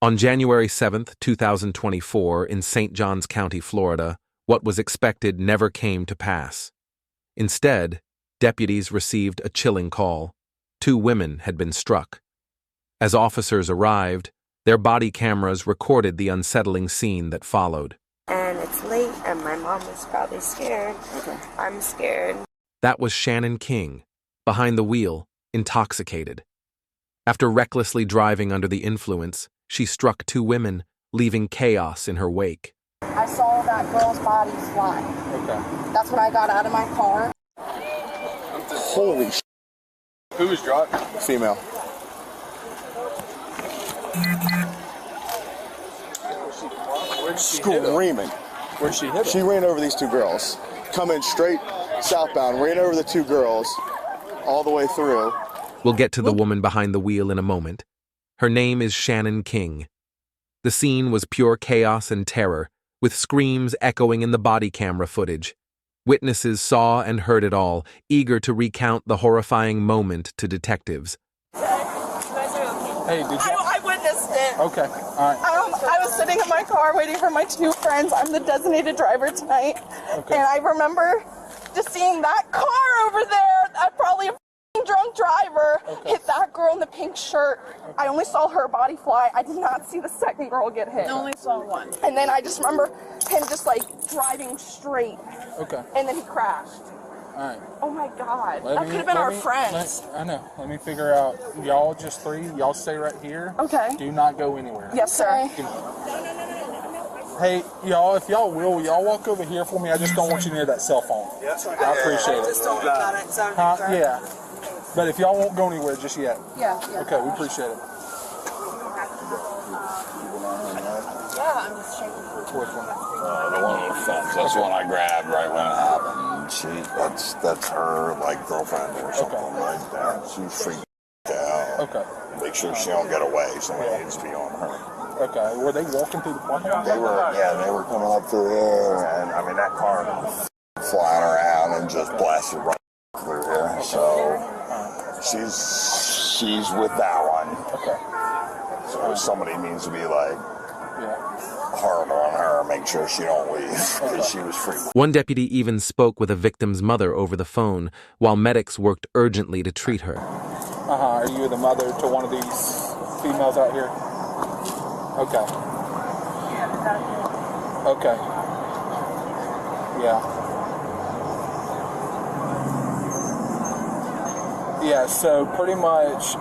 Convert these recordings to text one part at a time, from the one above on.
On January 7, 2024, in St. Johns County, Florida, what was expected never came to pass. Instead, deputies received a chilling call. 2 women had been struck. As officers arrived, their body cameras recorded the unsettling scene that followed. And it's late, and my mom is probably scared. Okay. I'm scared. That was Shannon King, behind the wheel, intoxicated. After recklessly driving under the influence, she struck 2 women, leaving chaos in her wake. I saw that girl's body fly. Okay. That's when I got out of my car. Holy sh**. Who was driving? Female. Screaming. Where'd she hit She ran over these 2 girls. Coming straight southbound, ran over the 2 girls all the way through. We'll get to the woman behind the wheel in a moment. Her name is Shannon King. The scene was pure chaos and terror, with screams echoing in the body camera footage. Witnesses saw and heard it all, eager to recount the horrifying moment to detectives. Hey, did you? I witnessed it. Okay, all right. I was sitting in my car waiting for my 2 friends. I'm the designated driver tonight. Okay. And I remember just seeing that car over there, probably a drunk driver, hit that girl in the pink shirt. I only saw her body fly. I did not see the second girl get hit. I only saw one. And then I just remember him just like driving straight. Okay. And then he crashed. All right. Oh my God. That could have been our friends. I know. Let me figure out. Y'all just 3. Y'all stay right here. Okay. Do not go anywhere. Yes, sir. Hey, y'all, if y'all will y'all walk over here for me? I just don't want you near that cell phone. Yes. I appreciate it. Just don't got it. Sorry. Yeah. But if y'all won't go anywhere just yet. Yeah. Okay, we appreciate it. Yeah, I'm just shaking. Which one? The one on the fence. That's the one I grabbed right when it happened. That's her like girlfriend or something like that. She's freaking out. Okay. Make sure she don't get away. Somebody needs to be on her. Okay. Were they walking through the parking lot? They were coming up through here, and I mean that car was flying around and just blasted right through here. So she's with that one. Okay. So somebody needs to be like hard on her, make sure she don't leave because she was free. One deputy even spoke with a victim's mother over the phone, while medics worked urgently to treat her. Are you the mother to one of these females out here? Okay. Okay. Yeah. Yeah, so pretty much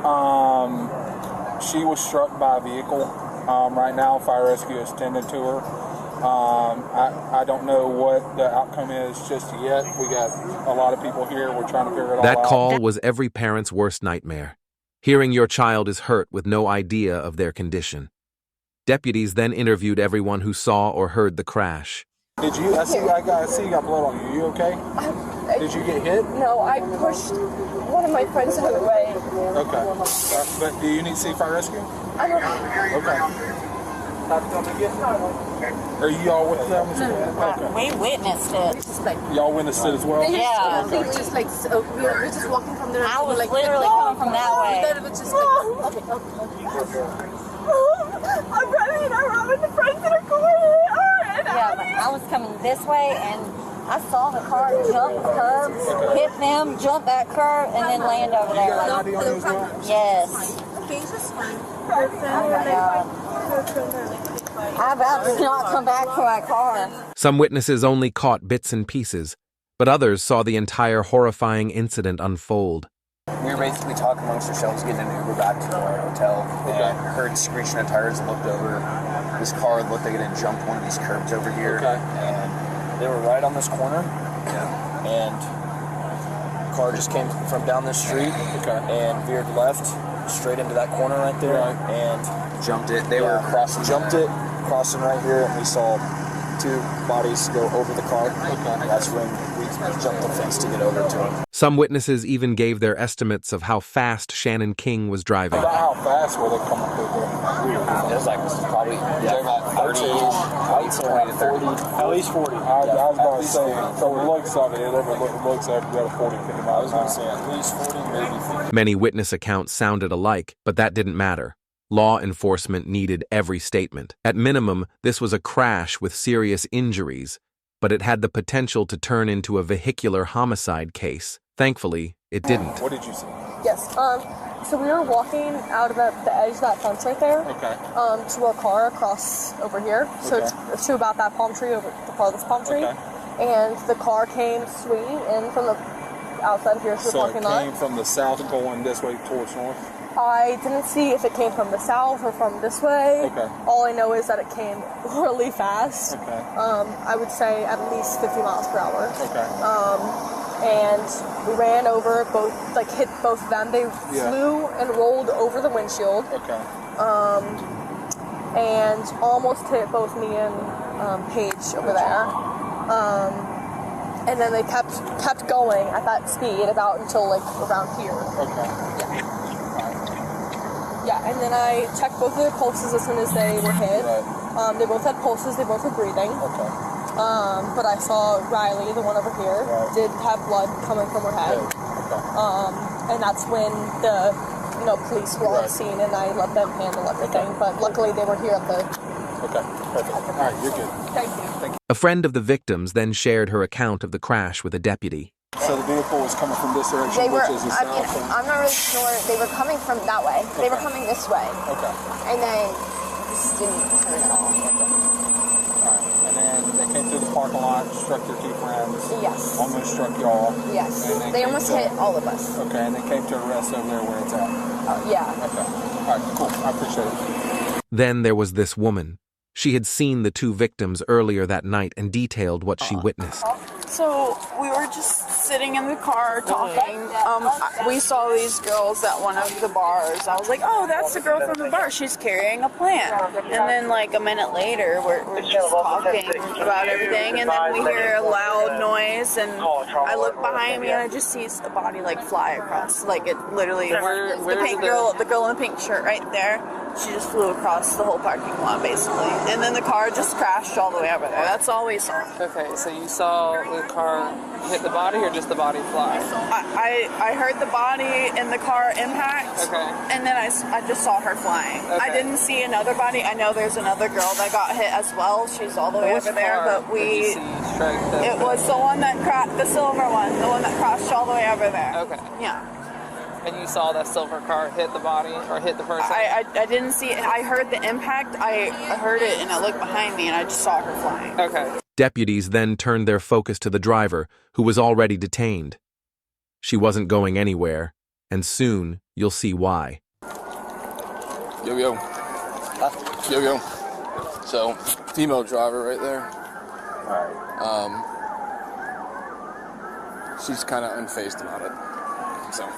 she was struck by a vehicle. Right now, fire rescue is tending to her. I don't know what the outcome is just yet. We got a lot of people here. We're trying to figure it all out. That call was every parent's worst nightmare. Hearing your child is hurt with no idea of their condition. Deputies then interviewed everyone who saw or heard the crash. Did you? I see you got blood on you. You okay? Did you get hit? No, I pushed one of my friends out of the way. Okay. But do you need to see fire rescue? I don't know. Okay. Are you all with them? Okay. We witnessed it. Just like Y'all witnessed it as well? Yeah. they were just like we were just walking from there. I was like, literally coming from that way. Then it was just like, I'm running around with the friends that are going. Yeah, but I was coming this way, and I saw the car jump the curb, hit them, jump that curb, and then land over there. ID on you as well? Yes. Okay, just fine. Oh my God. I about to not come back to my car. Some witnesses only caught bits and pieces, but others saw the entire horrifying incident unfold. We were basically talking amongst ourselves, getting an Uber back to our hotel, and heard screeching of tires and looked over. This car looked like it had jumped one of these curbs over here, and they were right on this corner, and the car just came from down this street and veered left straight into that corner right there, and jumped it. They were crossing right here, and we saw 2 bodies go over the car. That's when we jumped the fence to get over to them. Some witnesses even gave their estimates of how fast Shannon King was driving. About how fast were they coming through there? It was like probably 30, 20 to 30. At least 40. I was about to say, so it looks like it looks like we got a 40, 50 miles. I was going to say at least 40, maybe 50. Many witness accounts sounded alike, but that didn't matter. Law enforcement needed every statement. At minimum, this was a crash with serious injuries, but it had the potential to turn into a vehicular homicide case. Thankfully, it didn't. What did you see? Yes. So we were walking out of the edge of that fence right there. Okay. To a car across over here. So it's to about that palm tree, over the farthest palm tree. Okay. And the car came swinging in from the outside of here to the parking lot. So it came from the south going this way towards north? I didn't see if it came from the south or from this way. Okay. All I know is that it came really fast. Okay. I would say at least 50 miles per hour. Okay. And we ran over, hit both of them. They flew and rolled over the windshield. Okay. And almost hit both me and Paige over there. And then they kept going at that speed about until like around here. Okay. Yeah, and then I checked both of their pulses as soon as they were hit. Right. They both had pulses, they both were breathing. Okay. But I saw Riley, the one over here, did have blood coming from her head. Okay. And that's when the police were on scene, and I let them handle everything. But luckily they were here at the... Okay, perfect. All right, you're good. Thank you. Thank you. A friend of the victims then shared her account of the crash with a deputy. So the vehicle was coming from this direction, They were, which is the south. I'm not really sure. They were coming from that way. They were coming this way. Okay. And then just didn't turn at all. Alright, and then they came through the parking lot, struck their two friends. Yes. Almost struck y'all. Yes. And They came almost to- hit all of us. Okay, and they came to arrest over there where it's at. Yeah. Okay. Alright, cool. I appreciate it. Then there was this woman. She had seen the two victims earlier that night and detailed what she witnessed. So we were just sitting in the car talking. We saw these girls at one of the bars. I was like, oh, that's the girl from the bar. She's carrying a plant. And then like a minute later, we're just talking about everything. And then we hear a loud noise. And I look behind me and I just see a body like fly across. Like it literally, the girl in the pink shirt right there. She just flew across the whole parking lot, basically. And then the car just crashed all the way over there. That's all we saw. Okay, so you saw the car hit the body or just the body fly? I heard the body in the car impact. Okay. And then I just saw her flying. Okay. I didn't see another body. I know there's another girl that got hit as well. She's all the way Which over there, car but did you see strike it was the one that the silver one, the one that crashed all the way over there. Okay. Yeah. And you saw that silver car hit the body or hit the person? I didn't see it. I heard the impact. I heard it and I looked behind me and I just saw her flying. Okay. Deputies then turned their focus to the driver, who was already detained. She wasn't going anywhere, and soon you'll see why. Yo. Yo. So, female driver right there. She's kind of unfazed about it. So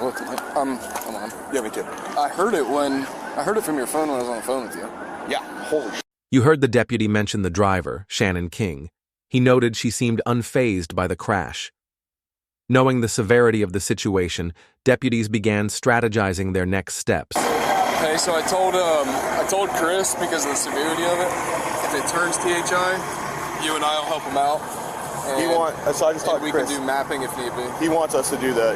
look, come on. Yeah, me too. I heard it from your phone when I was on the phone with you. Yeah, holy shit. You heard the deputy mention the driver, Shannon King. He noted she seemed unfazed by the crash. Knowing the severity of the situation, deputies began strategizing their next steps. Okay, so I told Chris, because of the severity of it, if it turns THI, you and I will help him out. So I just talked to Chris. We can do mapping if need be. He wants us to do the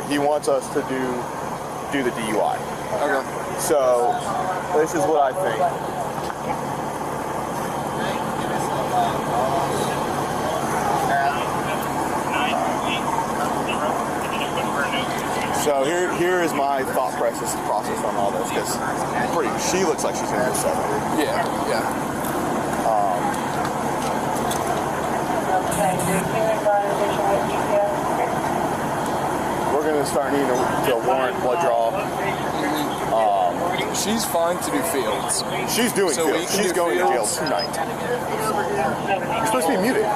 DUI. Okay. So this is what I think. So here is my thought process on all this, because she looks like she's in her 70s. Yeah. We're going to start needing to warrant blood draw. She's fine to do fields. She's doing So fields. She's going to jail tonight. You're supposed to be muted.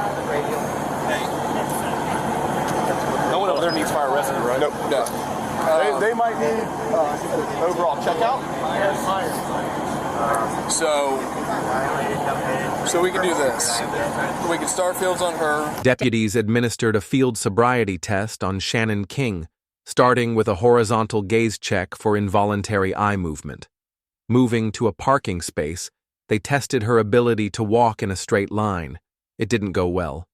No one over there needs fire rescue, right? Nope. No. They might need overall checkout. So we can do this. We can start fields on her. Deputies administered a field sobriety test on Shannon King, starting with a horizontal gaze check for involuntary eye movement. Moving to a parking space, they tested her ability to walk in a straight line. It didn't go well.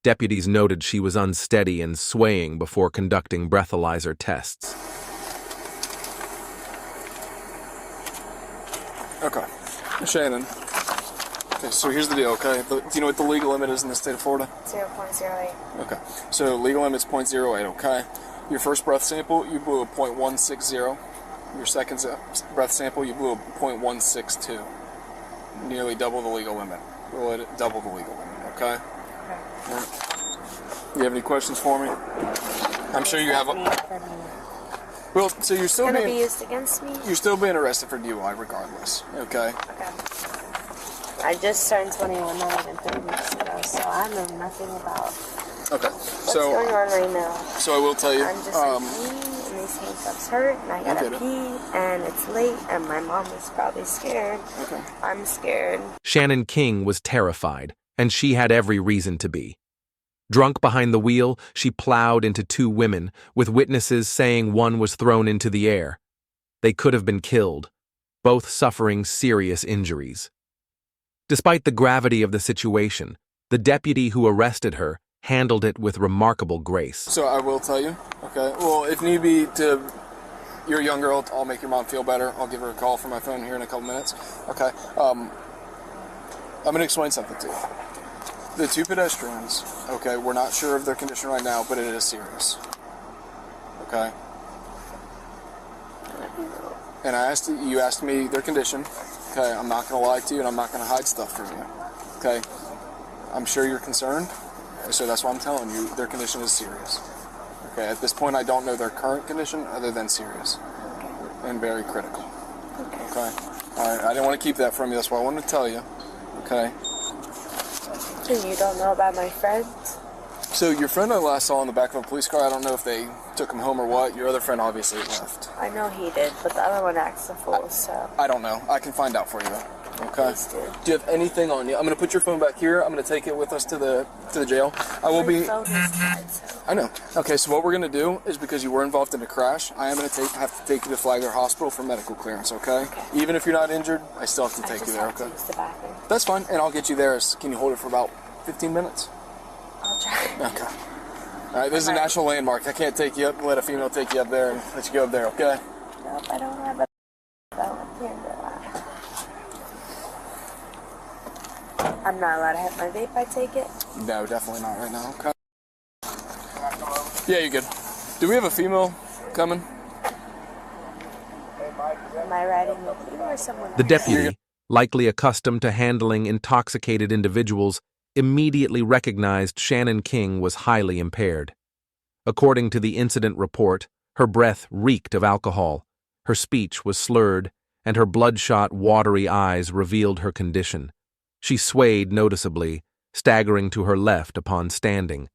Deputies noted she was unsteady and swaying before conducting breathalyzer tests. Okay. Shannon. Okay, so here's the deal, okay? Do you know what the legal limit is in the state of Florida? 0.08. Okay. So legal limit's 0.08, okay? Your first breath sample, you blew a 0.160. Your second breath sample, you blew a 0.162. Nearly double the legal limit. Double the legal limit, okay? Okay. Right. You have any questions for me? I'm sure you have. Well, so you're still Gonna be used against me? You're still being arrested for DUI regardless, okay? Okay. I just turned 21 not even 3 weeks ago, so I know nothing about what's going on right now. So I will tell you. I'm just and these handcuffs hurt, and I gotta pee, and it's late, and my mom is probably scared. Okay. I'm scared. Shannon King was terrified, and she had every reason to be. Drunk behind the wheel, she plowed into 2 women, with witnesses saying one was thrown into the air. They could have been killed, both suffering serious injuries. Despite the gravity of the situation, the deputy who arrested her handled it with remarkable grace. So I will tell you, okay? Well, if need be, you're a young girl, I'll make your mom feel better. I'll give her a call from my phone here in a couple minutes, okay? I'm going to explain something to you. The 2 pedestrians, okay, we're not sure of their condition right now, but it is serious, okay? And you asked me their condition, okay? I'm not going to lie to you, and I'm not going to hide stuff from you, okay? I'm sure you're concerned, so that's why I'm telling you their condition is serious. Okay, at this point I don't know their current condition other than serious and very critical. Okay? Alright, I didn't want to keep that from you, that's why I wanted to tell you. Okay? So you don't know about my friends? So your friend I last saw in the back of a police car, I don't know if they took him home or what. Your other friend obviously left. I know he did, but the other one acts a fool, so... I don't know. I can find out for you though. Okay. Please do. Do you have anything on you? I'm gonna put your phone back here. I'm gonna take it with us to the jail. I will be. My phone is dead, so... I know. Okay, so what we're gonna do is because you were involved in a crash, I am gonna have to take you to Flagler Hospital for medical clearance. Okay. Even if you're not injured, I still have to take you there. Okay. Use the bathroom. That's fine, and I'll get you there. Can you hold it for about 15 minutes? I'll try. Okay. All right. This is a national landmark. I can't take you up and let a female take you up there and let you go up there. Okay. Nope, I don't have a phone. I'm not allowed to have my vape, I take it? No, definitely not right now. Okay. Yeah, you're good. Do we have a female coming? Am I riding with you or someone else? The deputy, likely accustomed to handling intoxicated individuals, immediately recognized Shannon King was highly impaired. According to the incident report, her breath reeked of alcohol, her speech was slurred, and her bloodshot, watery eyes revealed her condition. She swayed noticeably, staggering to her left upon standing.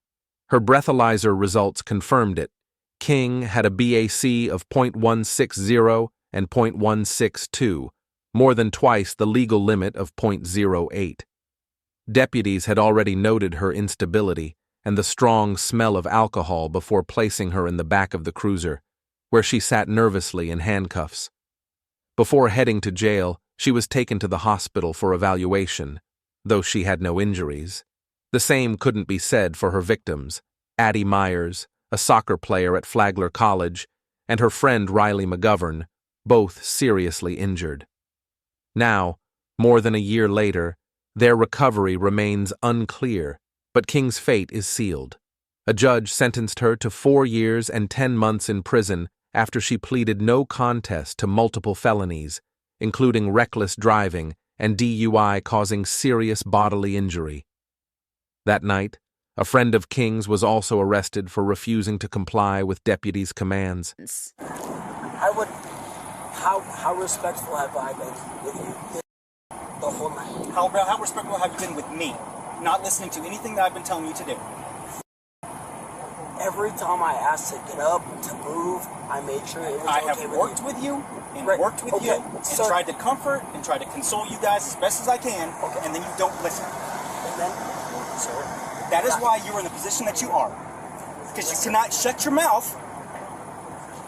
Her breathalyzer results confirmed it. King had a BAC of 0.160 and 0.162, more than twice the legal limit of 0.08. Deputies had already noted her instability and the strong smell of alcohol before placing her in the back of the cruiser, where she sat nervously in handcuffs. Before heading to jail, she was taken to the hospital for evaluation, though she had no injuries. The same couldn't be said for her victims, Addie Myers, a soccer player at Flagler College, and her friend Riley McGovern, both seriously injured. Now, more than a year later, their recovery remains unclear, but King's fate is sealed. A judge sentenced her to 4 years and 10 months in prison after she pleaded no contest to multiple felonies, including reckless driving and DUI causing serious bodily injury. That night, a friend of King's was also arrested for refusing to comply with deputies' commands. How respectful have I been with you the whole night? How respectful have you been with me? Not listening to anything that I've been telling you to do. Every time I asked to get up, to move, I made sure it was okay with you. I have worked with you and worked with you and tried to comfort and tried to console you guys as best as I can, and then you don't listen. And then, sir, that is why you're in the position that you are. Because you cannot shut your mouth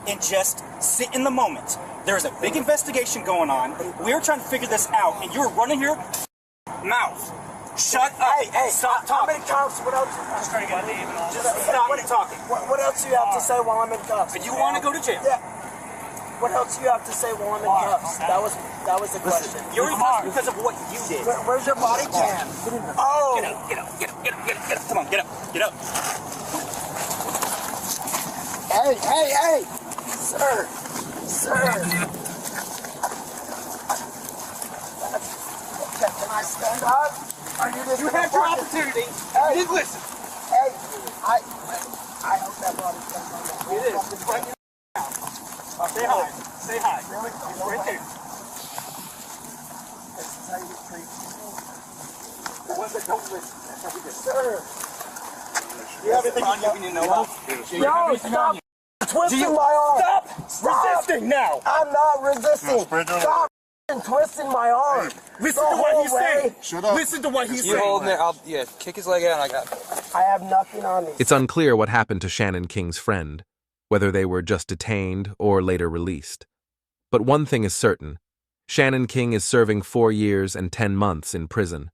and just sit in the moment. There is a big investigation going on. We're trying to figure this out, and you're running your mouth. Shut up. Hey, stop talking. I'm in cuffs. What else? Just trying to get Just stop talking. What else do you have to say while I'm in cuffs? If you want to go to jail. Yeah. What else do you have to say while I'm in cuffs? That was That was the question. You're in custody because of what you did. Where's your body cam? Oh! Get up, get up, get up, get up, get up, get up. Come on, get up, get up. Hey! Sir! Can I stand up? You had your opportunity. Hey. You didn't listen. Hey, I hope that body's got It is. It's right now. Say hi. Say hi. Really? It's right there. This is how you get treated. The ones that don't listen. That's how we do. Sir! Do you have anything on you we need to know about? No, stop twisting my arm! Stop resisting now! I'm not resisting! Stop twisting my arm! Listen to what he's saying! Shut up. Listen to what he's You saying! holding it? Kick his leg out and I got it. I have nothing on me. It's unclear what happened to Shannon King's friend, whether they were just detained or later released. But one thing is certain: Shannon King is serving 4 years and 10 months in prison.